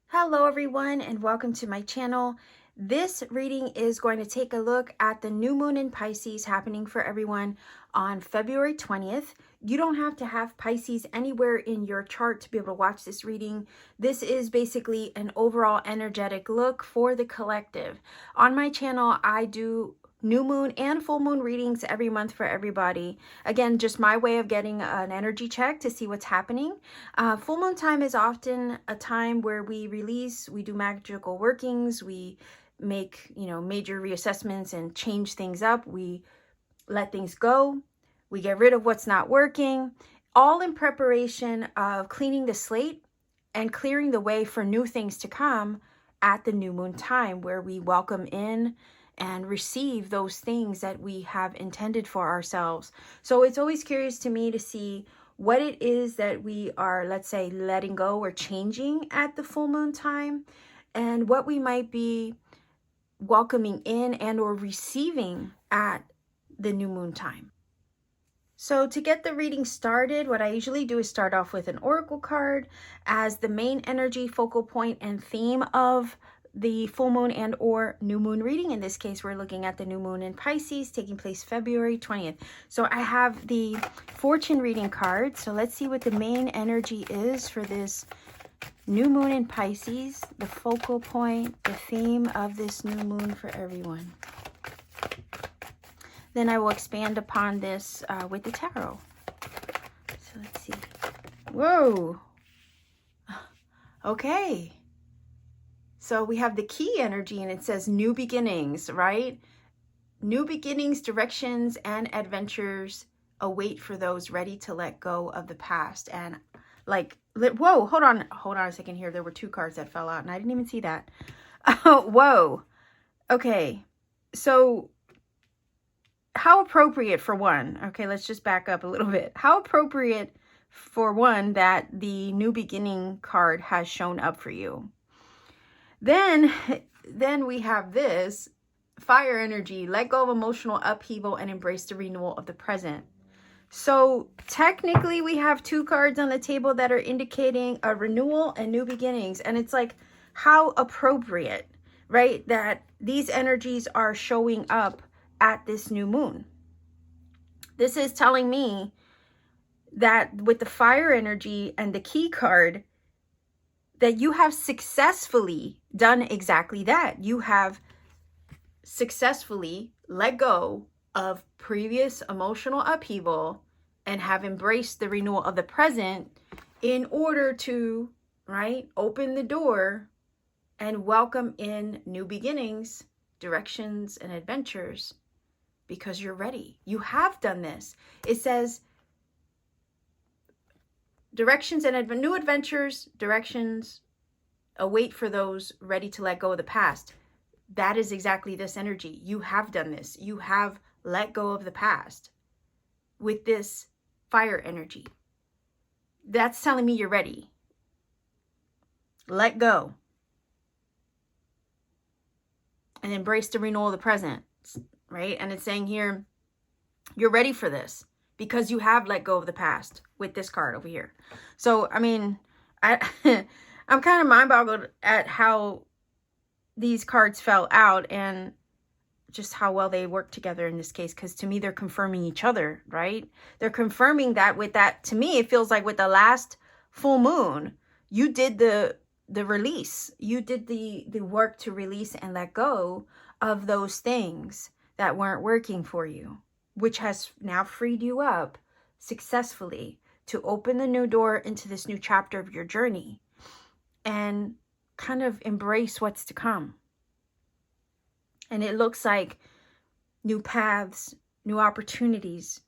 Hello everyone and welcome to my channel. This reading is going to take a look at the new moon in Pisces happening for everyone on February 20th. You don't have to have Pisces anywhere in your chart to be able to watch this reading. This is basically an overall energetic look for the collective. On my channel, I do new moon and full moon readings every month for everybody. Again, just my way of getting an energy check to see what's happening. Full moon time is often a time where we release, we do magical workings, we make, major reassessments and change things up. We let things go. We get rid of what's not working, all in preparation of cleaning the slate and clearing the way for new things to come at the new moon time, where we welcome in and receive those things that we have intended for ourselves. So it's always curious to me to see what it is that we are, let's say, letting go or changing at the full moon time, and what we might be welcoming in and or receiving at the new moon time. So to get the reading started, what I usually do is start off with an oracle card as the main energy, focal point, and theme of the full moon and or new moon reading. In this case, we're looking at the new moon in Pisces taking place February 20th. So I have the fortune reading card. So let's see what the main energy is for this new moon in Pisces, the focal point, the theme of this new moon for everyone. Then I will expand upon this with the tarot. So let's see. Whoa. Okay. So we have the key energy and it says new beginnings, right? New beginnings, directions, and adventures await for those ready to let go of the past. And whoa, hold on a second here. There were two cards that fell out and I didn't even see that. Whoa. Okay. So how appropriate for one. Okay, let's just back up a little bit. How appropriate for one that the new beginning card has shown up for you. Then we have this fire energy, let go of emotional upheaval and embrace the renewal of the present. So technically we have two cards on the table that are indicating a renewal and new beginnings. And it's like, how appropriate, right? That these energies are showing up at this new moon. This is telling me that with the fire energy and the key card, that you have successfully done exactly that. You have successfully let go of previous emotional upheaval and have embraced the renewal of the present in order to, right, open the door and welcome in new beginnings, directions, and adventures, because you're ready. You have done this. It says directions and new adventures, directions await for those ready to let go of the past. That is exactly this energy. You have done this. You have let go of the past with this fire energy. That's telling me you're ready. Let go and embrace the renewal of the present, right? And it's saying here, you're ready for this because you have let go of the past with this card over here. So, I mean, I'm kind of mind boggled at how these cards fell out and just how well they work together in this case, because to me they're confirming each other, right? They're confirming that with that. To me, it feels like with the last full moon, you did the release. You did the work to release and let go of those things that weren't working for you, which has now freed you up successfully to open the new door into this new chapter of your journey and kind of embrace what's to come. And it looks like new paths, new opportunities,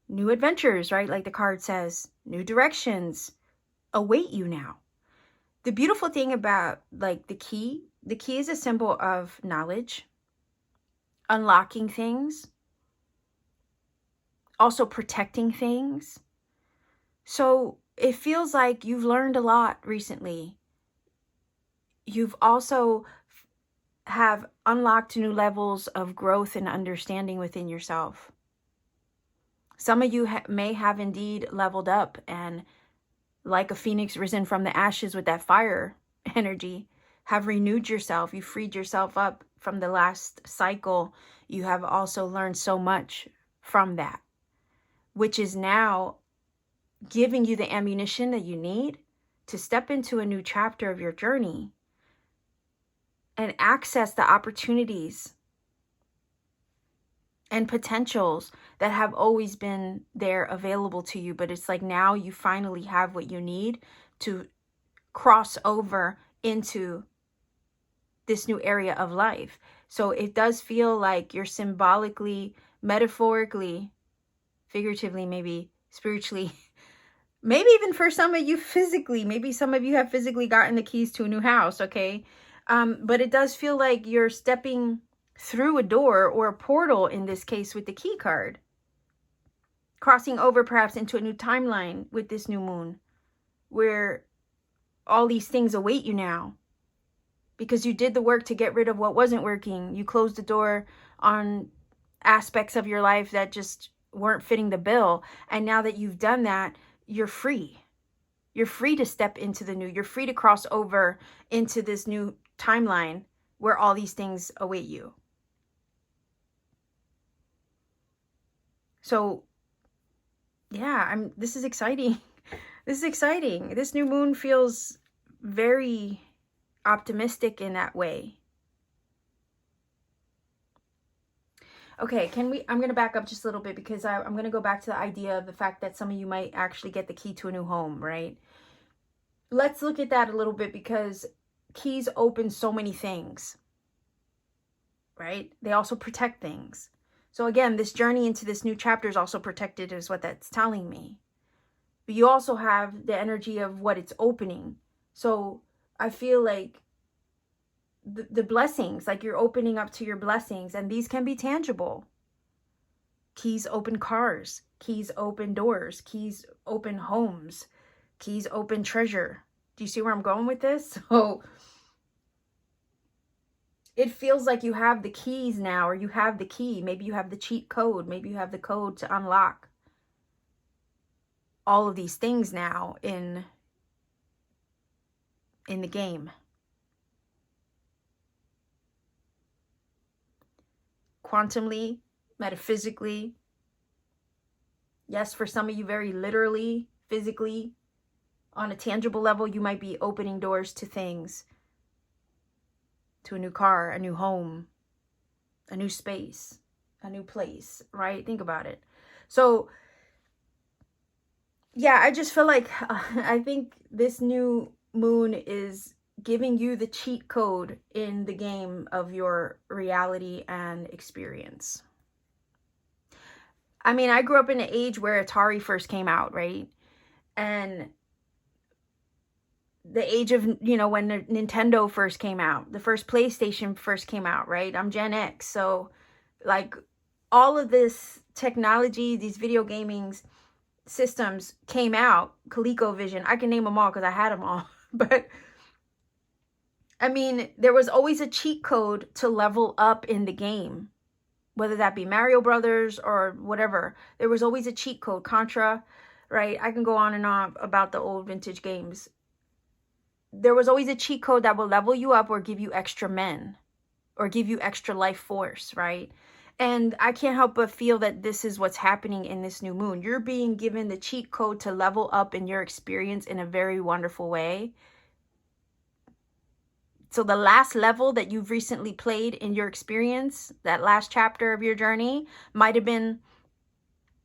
new adventures, right? Like the card says, new directions await you now. The beautiful thing about like the key is a symbol of knowledge, unlocking things, also protecting things. So it feels like you've learned a lot recently. You've also have unlocked new levels of growth and understanding within yourself. Some of you may have indeed leveled up and, like a phoenix risen from the ashes with that fire energy, have renewed yourself. You freed yourself up from the last cycle. You have also learned so much from that, which is now giving you the ammunition that you need to step into a new chapter of your journey and access the opportunities and potentials that have always been there available to you. But it's like now you finally have what you need to cross over into this new area of life. So it does feel like you're symbolically, metaphorically, figuratively, maybe spiritually, maybe even for some of you physically, maybe some of you have physically gotten the keys to a new house, okay? But it does feel like you're stepping through a door or a portal, in this case with the key card, crossing over perhaps into a new timeline with this new moon, where all these things await you now because you did the work to get rid of what wasn't working. You closed the door on aspects of your life that just weren't fitting the bill. And now that you've done that, you're free. You're free to step into the new. You're free to cross over into this new timeline where all these things await you. So yeah, this is exciting. This is exciting. This new moon feels very optimistic in that way. Okay, I'm going to back up just a little bit because I'm going to go back to the idea of the fact that some of you might actually get the key to a new home, right? Let's look at that a little bit because keys open so many things, right? They also protect things. So again, this journey into this new chapter is also protected, is what that's telling me. But you also have the energy of what it's opening. So I feel like the blessings, like you're opening up to your blessings, and these can be tangible. Keys open cars, keys open doors, keys open homes, keys open treasure. Do you see where I'm going with this? So it feels like you have the keys now, or you have the key. Maybe you have the cheat code. Maybe you have the code to unlock all of these things now in the game. Quantumly, metaphysically. Yes, for some of you, very literally, physically, on a tangible level, you might be opening doors to things, to a new car, a new home, a new space, a new place, right? Think about it. So yeah, I just feel like I think this new moon is giving you the cheat code in the game of your reality and experience. I mean, I grew up in an age where Atari first came out, right? And the age of, when the Nintendo first came out, the first PlayStation first came out, right? I'm Gen X. So like all of this technology, these video gaming systems came out, ColecoVision, I can name them all because I had them all. But I mean, there was always a cheat code to level up in the game, whether that be Mario Brothers or whatever. There was always a cheat code. Contra, right? I can go on and on about the old vintage games. There was always a cheat code that will level you up or give you extra men or give you extra life force, right? And I can't help but feel that this is what's happening in this new moon. You're being given the cheat code to level up in your experience in a very wonderful way. So the last level that you've recently played in your experience, that last chapter of your journey, might have been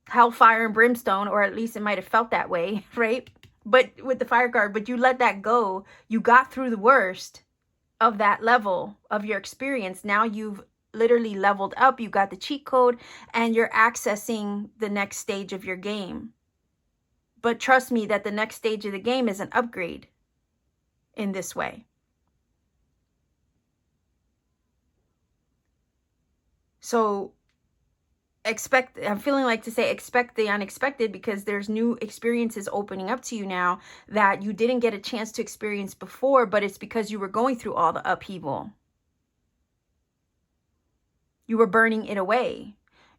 hellfire and brimstone, or at least it might have felt that way, right? But with the fire card, but you let that go. You got through the worst of that level of your experience. Now you've literally leveled up. You got the cheat code and you're accessing the next stage of your game. But trust me that the next stage of the game is an upgrade in this way. So I'm feeling like to say expect the unexpected, because there's new experiences opening up to you now that you didn't get a chance to experience before, but it's because you were going through all the upheaval. You were burning it away.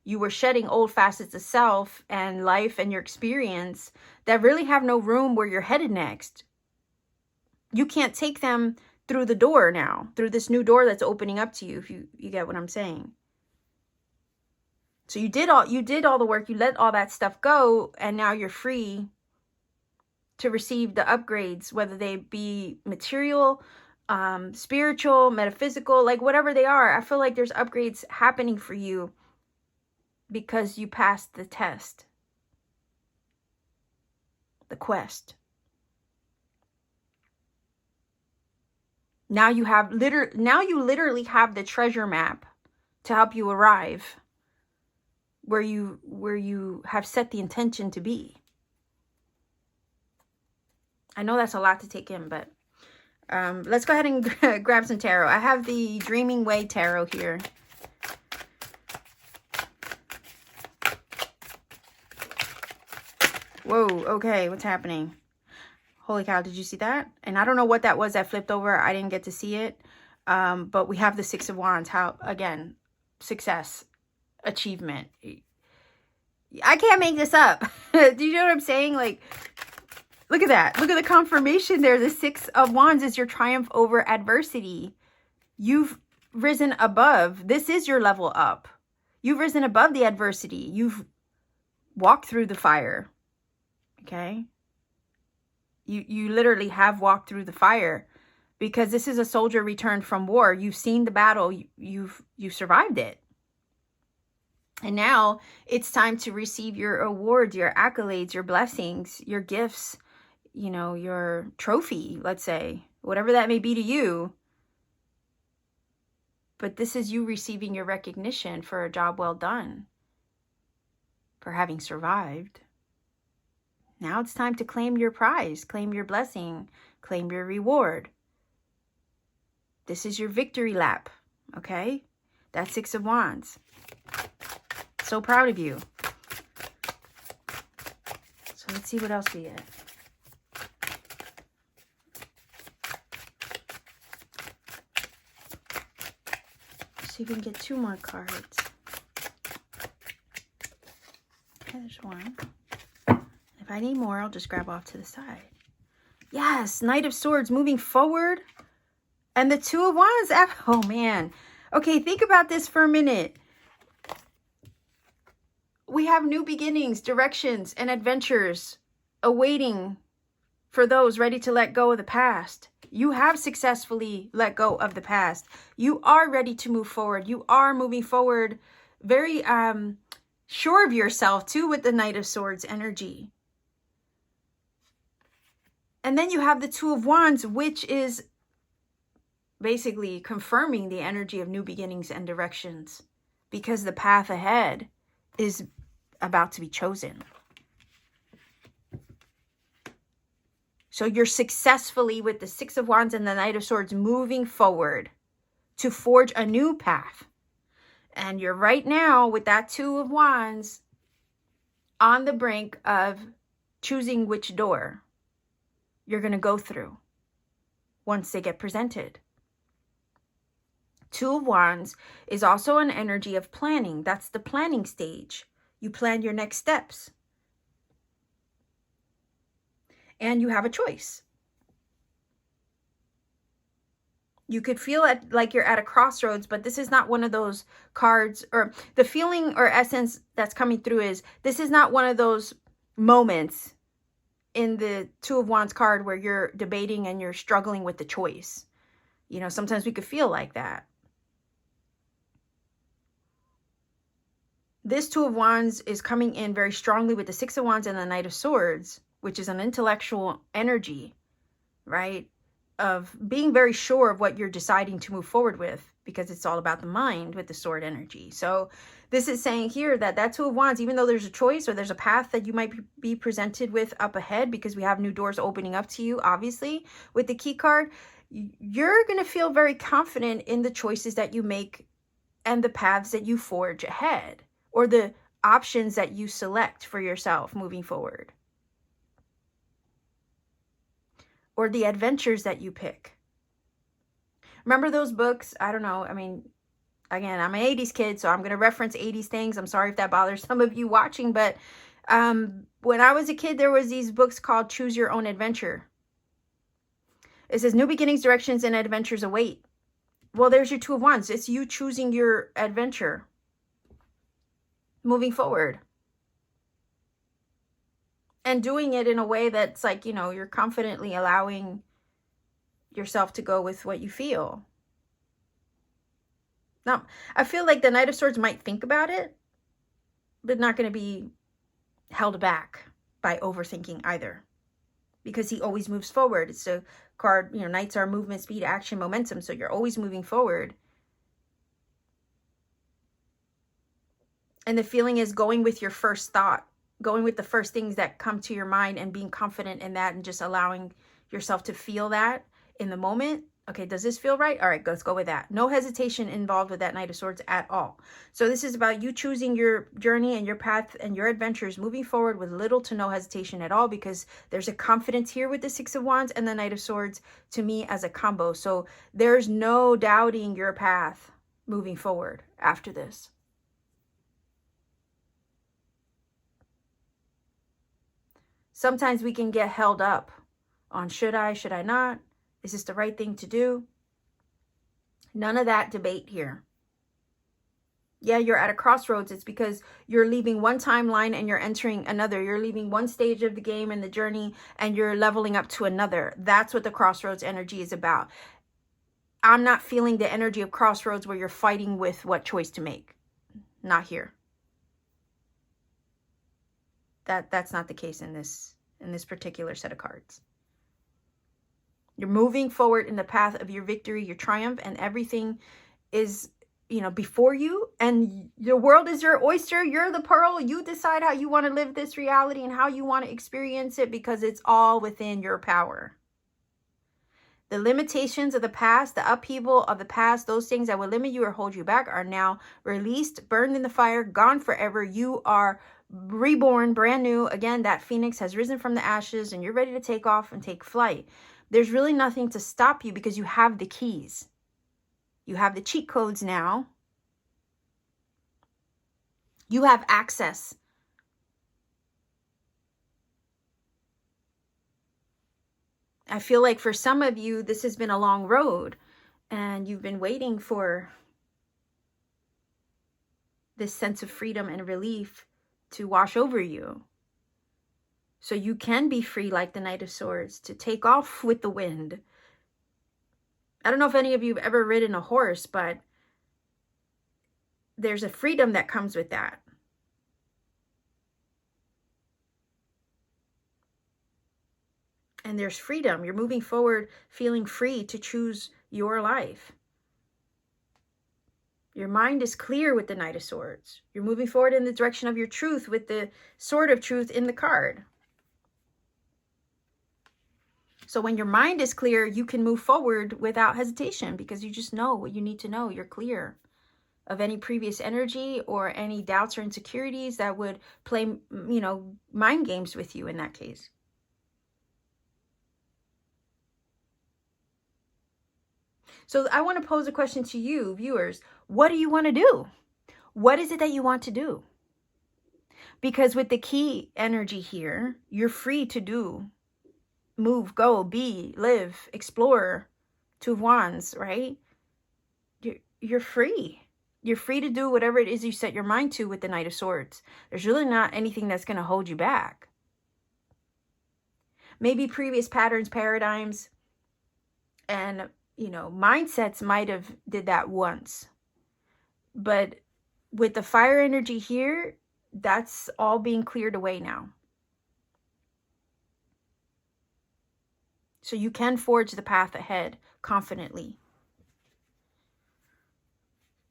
You were shedding old facets of self and life and your experience that really have no room where you're headed next. You can't take them through the door now, through this new door that's opening up to you, if you get what I'm saying. So you did all the work, you let all that stuff go, and now you're free to receive the upgrades, whether they be material, spiritual, metaphysical, like whatever they are. I feel like there's upgrades happening for you because you passed the test, the quest. Now you literally have the treasure map to help you arrive where you have set the intention to be. I know that's a lot to take in, but let's go ahead and grab some tarot. I have the Dreaming Way Tarot here. Whoa, okay, what's happening? Holy cow, did you see that? And I don't know what that was that flipped over. I didn't get to see it. But we have the Six of Wands. How, again, success, achievement. I can't make this up. Do you know what I'm saying? Like, look at that. Look at the confirmation there. The Six of Wands is your triumph over adversity. You've risen above. This is your level up. You've risen above the adversity. You've walked through the fire. Okay? You literally have walked through the fire, because this is a soldier returned from war. You've seen the battle. You've survived it. And now it's time to receive your awards, your accolades, your blessings, your gifts, you know, your trophy, let's say, whatever that may be to you. But this is you receiving your recognition for a job well done, for having survived. Now it's time to claim your prize, claim your blessing, claim your reward. This is your victory lap, okay? That's Six of Wands. So proud of you. So let's see what else we get. Let's see if we can get 2 more cards. Okay, there's one. If I need more, I'll just grab off to the side. Yes, Knight of Swords, moving forward. And the Two of Wands. Oh, man. Okay, think about this for a minute. We have new beginnings, directions, and adventures awaiting for those ready to let go of the past. You have successfully let go of the past. You are ready to move forward. You are moving forward very sure of yourself, too, with the Knight of Swords energy. And then you have the Two of Wands, which is basically confirming the energy of new beginnings and directions, because the path ahead is about to be chosen. So you're successfully, with the Six of Wands and the Knight of Swords, moving forward to forge a new path. And you're right now with that Two of Wands on the brink of choosing which door you're going to go through once they get presented. Two of Wands is also an energy of planning. That's the planning stage. You plan your next steps. And you have a choice. You could feel it like you're at a crossroads, but this is not one of those cards, or the feeling or essence that's coming through is this is not one of those moments in the Two of Wands card where you're debating and you're struggling with the choice. You know, sometimes we could feel like that. This Two of Wands is coming in very strongly with the Six of Wands and the Knight of Swords, which is an intellectual energy, right? Of being very sure of what you're deciding to move forward with, because it's all about the mind with the sword energy. So this is saying here that that Two of Wands, even though there's a choice or there's a path that you might be presented with up ahead, because we have new doors opening up to you, obviously, with the key card, you're going to feel very confident in the choices that you make and the paths that you forge ahead, or the options that you select for yourself moving forward, or the adventures that you pick. Remember those books? I don't know. I mean, Again, I'm an 80s kid, so I'm going to reference 80s things. I'm sorry if that bothers some of you watching, but when I was a kid, there was these books called Choose Your Own Adventure. It says new beginnings, directions, and adventures await. Well, there's your Two of Wands. It's you choosing your adventure, moving forward, and doing it in a way that's like, you know, you're confidently allowing yourself to go with what you feel. Now, I feel like the Knight of Swords might think about it, but not going to be held back by overthinking either, because he always moves forward. It's a card, you know, Knights are movement, speed, action, momentum. So you're always moving forward. And the feeling is going with your first thought, going with the first things that come to your mind and being confident in that and just allowing yourself to feel that in the moment. Okay, does this feel right? All right, let's go with that. No hesitation involved with that Knight of Swords at all. So this is about you choosing your journey and your path and your adventures, moving forward with little to no hesitation at all, because there's a confidence here with the Six of Wands and the Knight of Swords to me as a combo. So there's no doubting your path moving forward after this. Sometimes we can get held up on should I not? Is this the right thing to do? None of that debate here. Yeah, you're at a crossroads. It's because you're leaving one timeline and you're entering another. You're leaving one stage of the game and the journey and you're leveling up to another. That's what the crossroads energy is about. I'm not feeling the energy of crossroads where you're fighting with what choice to make. Not here. That's not the case in this particular set of cards. You're moving forward in the path of your victory, your triumph, and everything is, you know, before you, and the world is your oyster. You're the pearl. You decide how you want to live this reality and how you want to experience it, because it's all within your power. The limitations of the past, the upheaval of the past, those things that will limit you or hold you back are now released, burned in the fire, gone forever. You are reborn, brand new. Again, that phoenix has risen from the ashes and you're ready to take off and take flight. There's really nothing to stop you because you have the keys. You have the cheat codes now. You have access. I feel like for some of you, this has been a long road and you've been waiting for this sense of freedom and relief to wash over you. So you can be free like the Knight of Swords, to take off with the wind. I don't know if any of you have ever ridden a horse, but there's a freedom that comes with that. And there's freedom. You're moving forward feeling free to choose your life. Your mind is clear with the Knight of Swords. You're moving forward in the direction of your truth with the Sword of Truth in the card. So when your mind is clear, you can move forward without hesitation because you just know what you need to know. You're clear of any previous energy or any doubts or insecurities that would play, you know, mind games with you in that case. So I want to pose a question to you, viewers. What do you want to do? What is it that you want to do? Because with the key energy here, you're free to do, move, go, be, live, explore. Two of Wands, right? You're free. You're free to do whatever it is you set your mind to with the Knight of Swords. There's really not anything that's going to hold you back. Maybe previous patterns, paradigms, and, you know, mindsets might have did that once. But with the fire energy here, that's all being cleared away now. So you can forge the path ahead confidently.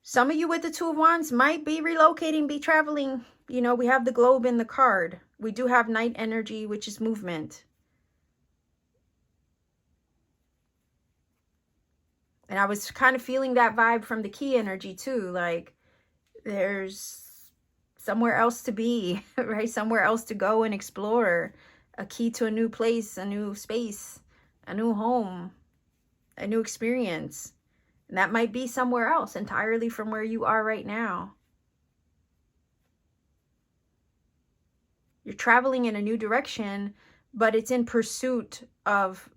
Some of you with the Two of Wands might be relocating, be traveling. You know, we have the globe in the card. We do have night energy, which is movement. And I was kind of feeling that vibe from the key energy too. Like there's somewhere else to be, right? Somewhere else to go and explore. A key to a new place, a new space, a new home, a new experience. And that might be somewhere else entirely from where you are right now. You're traveling in a new direction, but it's in pursuit of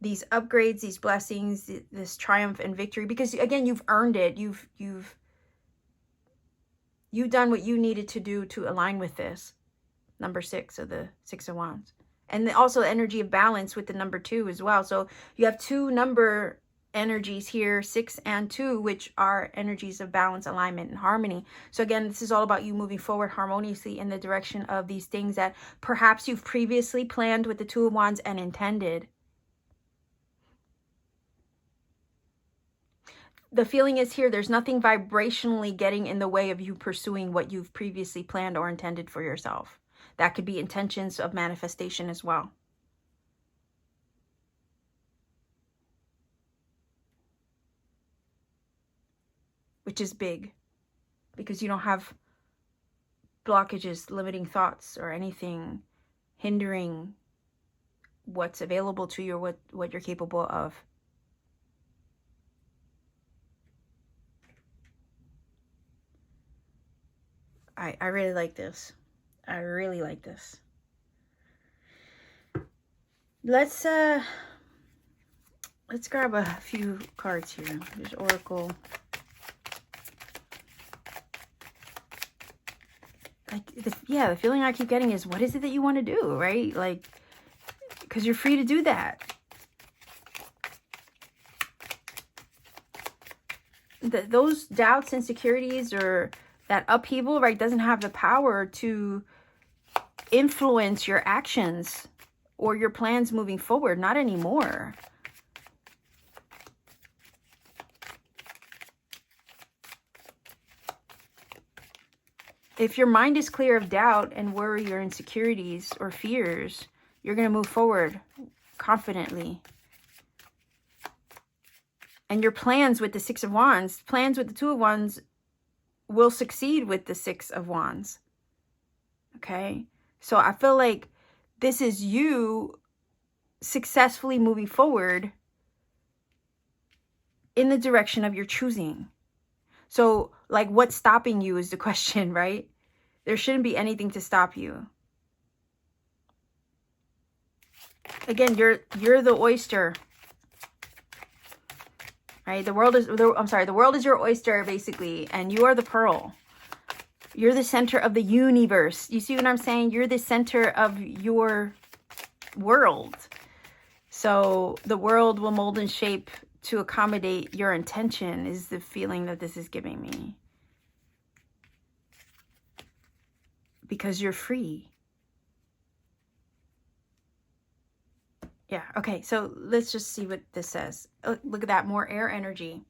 these upgrades, these blessings, this triumph and victory. Because again, you've earned it. You've done what you needed to do to align with this. Number 6 of the 6 of Wands. And also the energy of balance with the number 2 as well. So you have 2 number energies here, 6 and 2, which are energies of balance, alignment, and harmony. So again, this is all about you moving forward harmoniously in the direction of these things that perhaps you've previously planned with the 2 of Wands and intended. The feeling is here, there's nothing vibrationally getting in the way of you pursuing what you've previously planned or intended for yourself. That could be intentions of manifestation as well. Which is big, because you don't have blockages, limiting thoughts, or anything hindering what's available to you or what you're capable of. I really like this. I really like this. Let's grab a few cards here. There's Oracle. Like, the feeling I keep getting is, what is it that you want to do, right? Like, because you're free to do that. Those doubts, insecurities, or that upheaval, right, doesn't have the power to influence your actions or your plans moving forward. Not anymore. If your mind is clear of doubt and worry or insecurities or fears, you're going to move forward confidently. And your plans with the 6 of Wands, plans with the 2 of Wands will succeed with the 6 of Wands. Okay? So I feel like this is you successfully moving forward in the direction of your choosing. So, like, what's stopping you is the question, right? There shouldn't be anything to stop you. Again, you're the oyster. Right? The world is your oyster, basically, and you are the pearl. You're the center of the universe. You see what I'm saying? You're the center of your world. So the world will mold and shape to accommodate your intention, is the feeling that this is giving me. Because you're free. Yeah, okay, so let's just see what this says. Look at that, more air energy.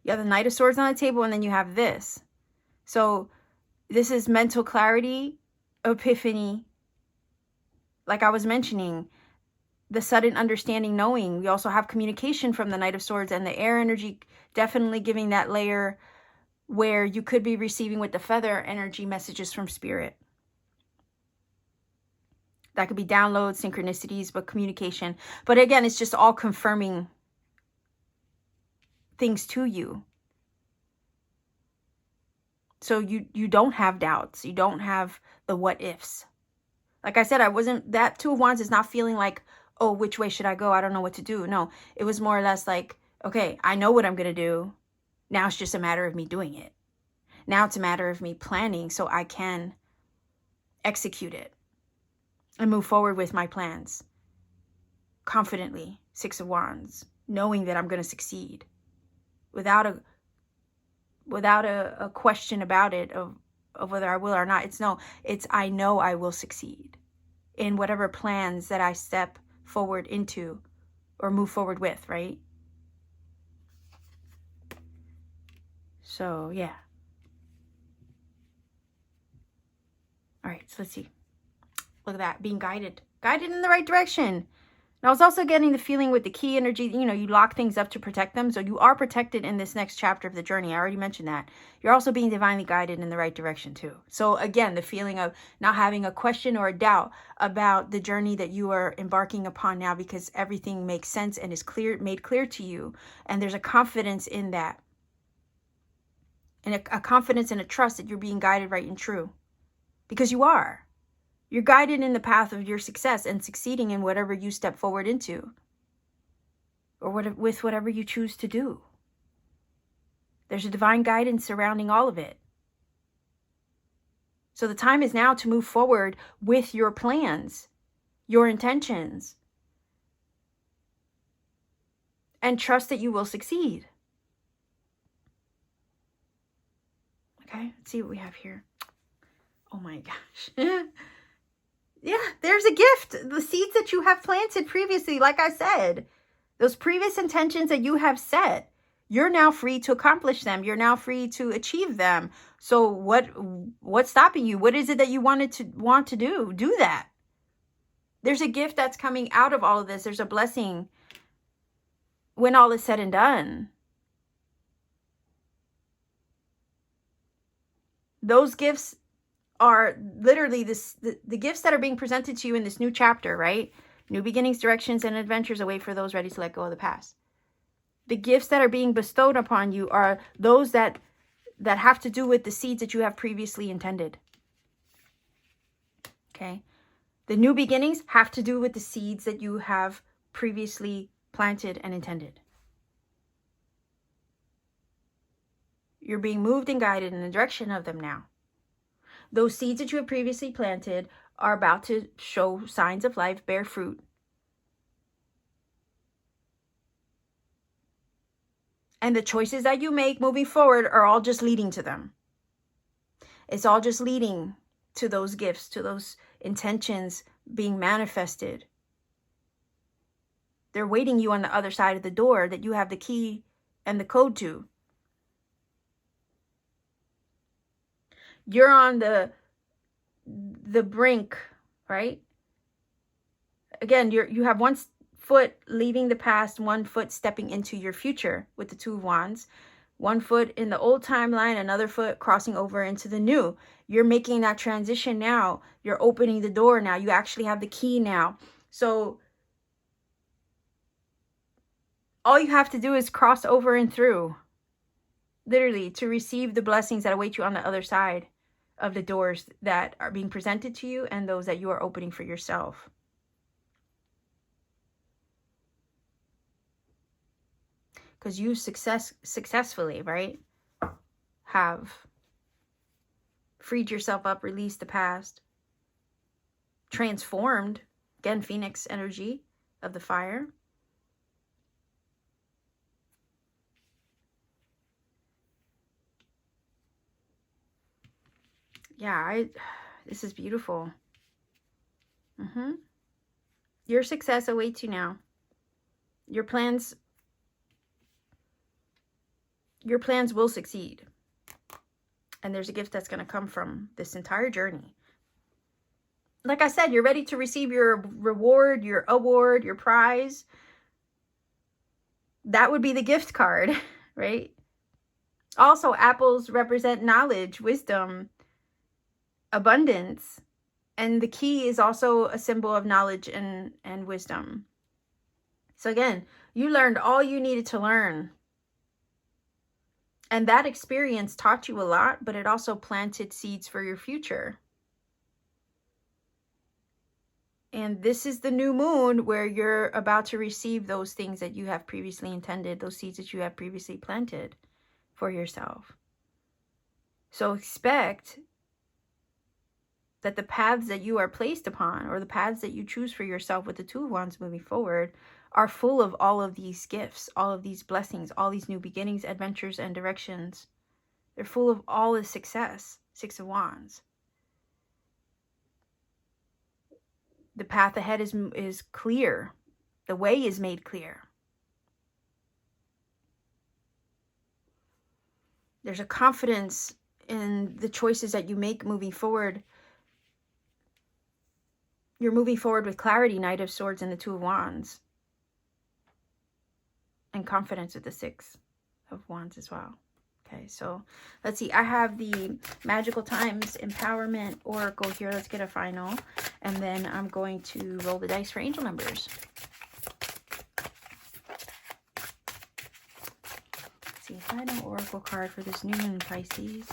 You have the Knight of Swords on the table, and then you have this. So this is mental clarity, epiphany. Like I was mentioning, the sudden understanding, knowing. We also have communication from the Knight of Swords, and the air energy definitely giving that layer where you could be receiving with the feather energy messages from spirit. That could be downloads, synchronicities, but communication. But again, it's just all confirming things to you. So you don't have doubts. You don't have the what ifs. Like I said, that 2 of Wands is not feeling like, oh, which way should I go? I don't know what to do. No, it was more or less like, okay, I know what I'm going to do. Now it's just a matter of me doing it. Now it's a matter of me planning so I can execute it and move forward with my plans confidently. 6 of Wands, knowing that I'm going to succeed without a question about it of whether I will or not. It's I know I will succeed in whatever plans that I step forward into or move forward with, right? So, yeah. All right, so let's see. Look at that, being guided in the right direction. And I was also getting the feeling with the key energy, you know, you lock things up to protect them. So you are protected in this next chapter of the journey. I already mentioned that. You're also being divinely guided in the right direction too. So again, the feeling of not having a question or a doubt about the journey that you are embarking upon now, because everything makes sense and is clear, made clear to you. And there's a confidence in that. And a confidence and a trust that you're being guided right and true. Because you are. You're guided in the path of your success and succeeding in whatever you step forward into, or with whatever you choose to do. There's a divine guidance surrounding all of it. So the time is now to move forward with your plans, your intentions, and trust that you will succeed. Okay, let's see what we have here. Oh my gosh. Yeah, there's a gift. The seeds that you have planted previously, like I said, those previous intentions that you have set, you're now free to accomplish them. You're now free to achieve them. So what's stopping you? What is it that you want to do? Do that. There's a gift that's coming out of all of this. There's a blessing when all is said and done. Those gifts are literally the gifts that are being presented to you in this new chapter, right? New beginnings, directions, and adventures await for those ready to let go of the past. The gifts that are being bestowed upon you are those that have to do with the seeds that you have previously intended. Okay? The new beginnings have to do with the seeds that you have previously planted and intended. You're being moved and guided in the direction of them now. Those seeds that you have previously planted are about to show signs of life, bear fruit. And the choices that you make moving forward are all just leading to them. It's all just leading to those gifts, to those intentions being manifested. They're waiting you on the other side of the door that you have the key and the code to. You're on the brink, right? Again, you have one foot leaving the past, one foot stepping into your future with the Two of Wands. One foot in the old timeline, another foot crossing over into the new. You're making that transition now. You're opening the door now. You actually have the key now. So all you have to do is cross over and through, literally, to receive the blessings that await you on the other side of the doors that are being presented to you and those that you are opening for yourself. Because you successfully, right, have freed yourself up, released the past, transformed, again, Phoenix energy of the fire. Yeah, this is beautiful. Your success awaits you now. Your plans will succeed. And there's a gift that's going to come from this entire journey. Like I said, you're ready to receive your reward, your award, your prize. That would be the gift card, right? Also, apples represent knowledge, wisdom, abundance. And the key is also a symbol of knowledge and wisdom. So again, you learned all you needed to learn. And that experience taught you a lot, but it also planted seeds for your future. And this is the new moon where you're about to receive those things that you have previously intended, those seeds that you have previously planted for yourself. So expect that the paths that you are placed upon, or the paths that you choose for yourself with the Two of Wands moving forward, are full of all of these gifts, all of these blessings, all these new beginnings, adventures, and directions. They're full of all the success. Six of Wands. The path ahead is clear. The way is made clear. There's a confidence in the choices that you make moving forward. You're moving forward with clarity, Knight of Swords and the Two of Wands. And confidence with the Six of Wands as well. Okay, so let's see. I have the Magical Times Empowerment Oracle here. Let's get a final. And then I'm going to roll the dice for angel numbers. Let's see. Final Oracle card for this new moon, Pisces.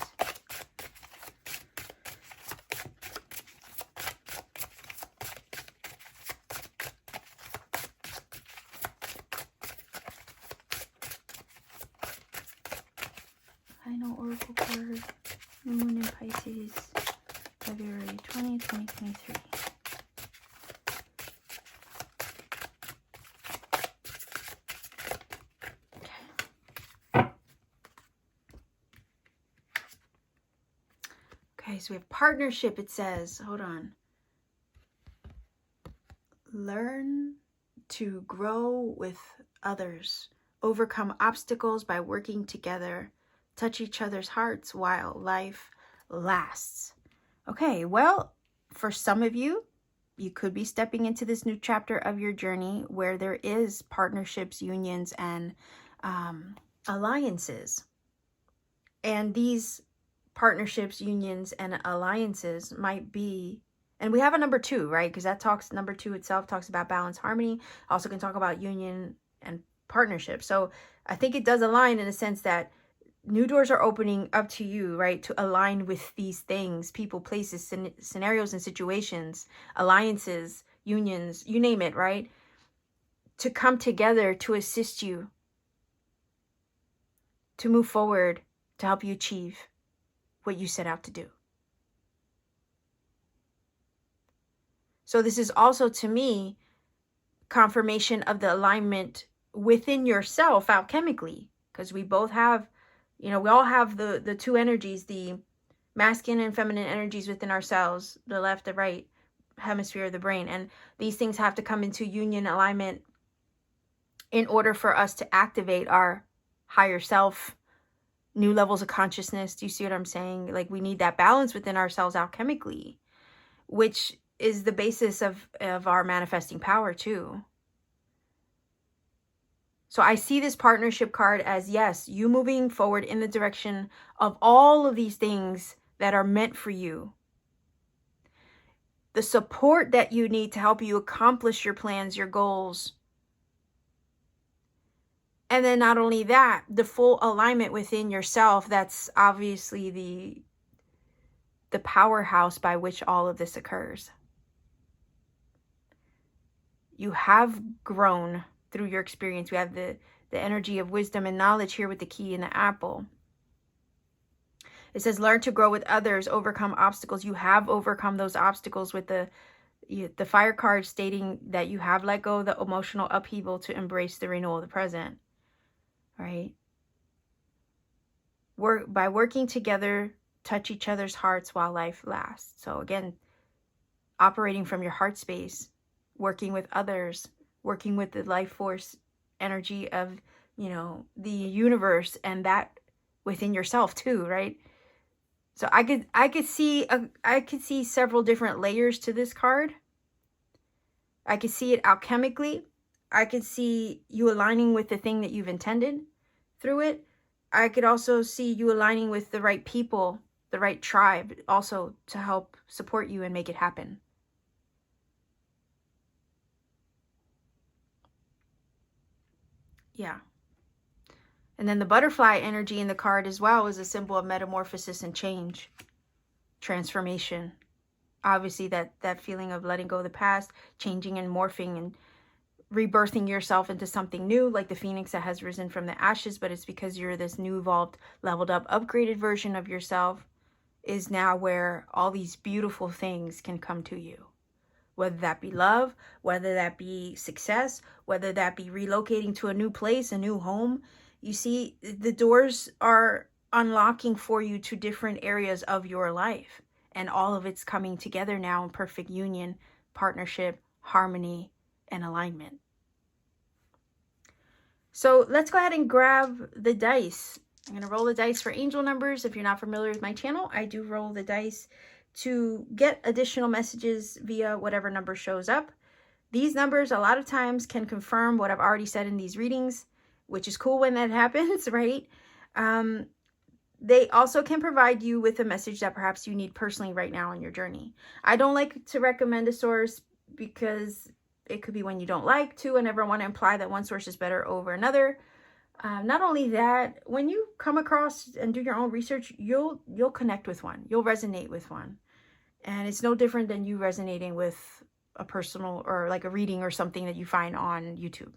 Final Oracle card, Moon in Pisces, February 20th, 2023. Okay, so we have partnership, it says. Hold on. Learn to grow with others. Overcome obstacles by working together. Touch each other's hearts while life lasts. Okay, well, for some of you, you could be stepping into this new chapter of your journey where there is partnerships, unions, and alliances. And these partnerships, unions, and alliances might be, and we have a number 2, right? Because that talks, number 2 itself talks about balance, harmony. Also can talk about union and partnership. So I think it does align in a sense that new doors are opening up to you, right? To align with these things, people, places, scenarios, and situations, alliances, unions, you name it, right? To come together to assist you, to move forward, to help you achieve what you set out to do. So this is also, to me, confirmation of the alignment within yourself alchemically, because we both have, you know, we all have the two energies, the masculine and feminine energies within ourselves, the left, the right hemisphere of the brain. And these things have to come into union alignment in order for us to activate our higher self, new levels of consciousness. Do you see what I'm saying? Like, we need that balance within ourselves alchemically, which is the basis of our manifesting power too. So I see this partnership card as, yes, you moving forward in the direction of all of these things that are meant for you. The support that you need to help you accomplish your plans, your goals. And then not only that, the full alignment within yourself. That's obviously the powerhouse by which all of this occurs. You have grown through your experience. We have the energy of wisdom and knowledge here with the key and the apple. It says, learn to grow with others, overcome obstacles. You have overcome those obstacles with the fire card stating that you have let go of the emotional upheaval to embrace the renewal of the present. Right? By working together, touch each other's hearts while life lasts. So again, operating from your heart space, working with others, working with the life force energy of, you know, the universe, and that within yourself too, right? So I could see several different layers to this card. I could see it alchemically. I could see you aligning with the thing that you've intended through it. I could also see you aligning with the right people, the right tribe, also to help support you and make it happen. Yeah. And then the butterfly energy in the card as well is a symbol of metamorphosis and change, transformation. Obviously that feeling of letting go of the past, changing and morphing and rebirthing yourself into something new, like the phoenix that has risen from the ashes, but it's because you're this new, evolved, leveled up, upgraded version of yourself is now where all these beautiful things can come to you. Whether that be love, whether that be success, whether that be relocating to a new place, a new home. You see, the doors are unlocking for you to different areas of your life. And all of it's coming together now in perfect union, partnership, harmony, and alignment. So let's go ahead and grab the dice. I'm going to roll the dice for angel numbers. If you're not familiar with my channel, I do roll the dice to get additional messages via whatever number shows up. These numbers a lot of times can confirm what I've already said in these readings, which is cool when that happens, right? They also can provide you with a message that perhaps you need personally right now on your journey. I don't like to recommend a source because it could be one you don't like to. I never want to imply that one source is better over another. Not only that, when you come across and do your own research, you'll connect with one. You'll resonate with one. And it's no different than you resonating with a personal or like a reading or something that you find on YouTube.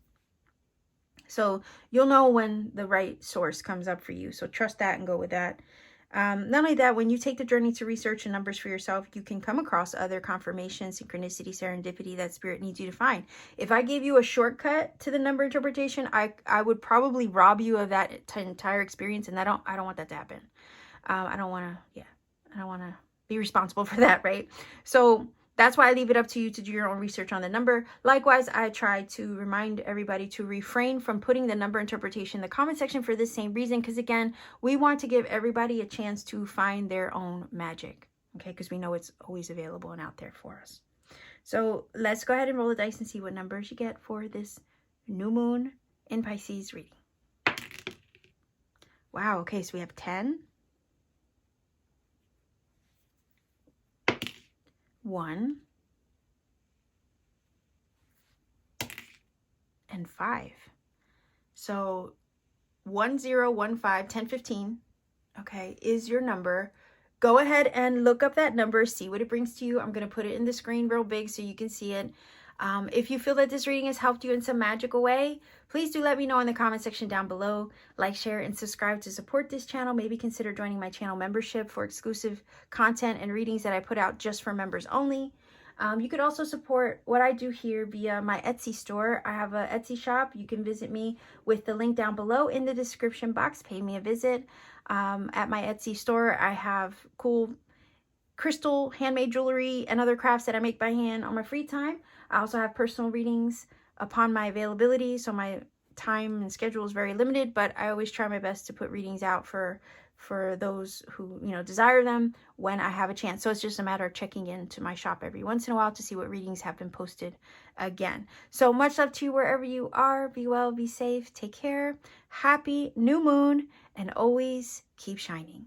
So you'll know when the right source comes up for you. So trust that and go with that. Not only that, when you take the journey to research the numbers for yourself, you can come across other confirmation, synchronicity, serendipity that spirit needs you to find. If I gave you a shortcut to the number interpretation, I would probably rob you of that entire experience, and I don't want that to happen. I don't want to be responsible for that, right? So that's why I leave it up to you to do your own research on the number. Likewise, I try to remind everybody to refrain from putting the number interpretation in the comment section for this same reason, because again, we want to give everybody a chance to find their own magic, okay? Because we know it's always available and out there for us. So let's go ahead and roll the dice and see what numbers you get for this new moon in Pisces reading. Wow, okay, so we have 10, 1, and 5. So 1, 0, 1, 5, 10, 15, okay, is your number. Go ahead and look up that number, see what it brings to you. I'm going to put it in the screen real big so you can see it. If you feel that this reading has helped you in some magical way, please do let me know in the comment section down below. Like, share, and subscribe to support this channel. Maybe consider joining my channel membership for exclusive content and readings that I put out just for members only. You could also support what I do here via my Etsy store. I have an Etsy shop. You can visit me with the link down below in the description box. Pay me a visit. At my Etsy store, I have cool crystal, handmade jewelry, and other crafts that I make by hand on my free time. I also have personal readings upon my availability, so my time and schedule is very limited, but I always try my best to put readings out for those who, you know, desire them when I have a chance. So it's just a matter of checking into my shop every once in a while to see what readings have been posted again. So much love to you wherever you are. Be well, be safe, take care. Happy new moon, and always keep shining.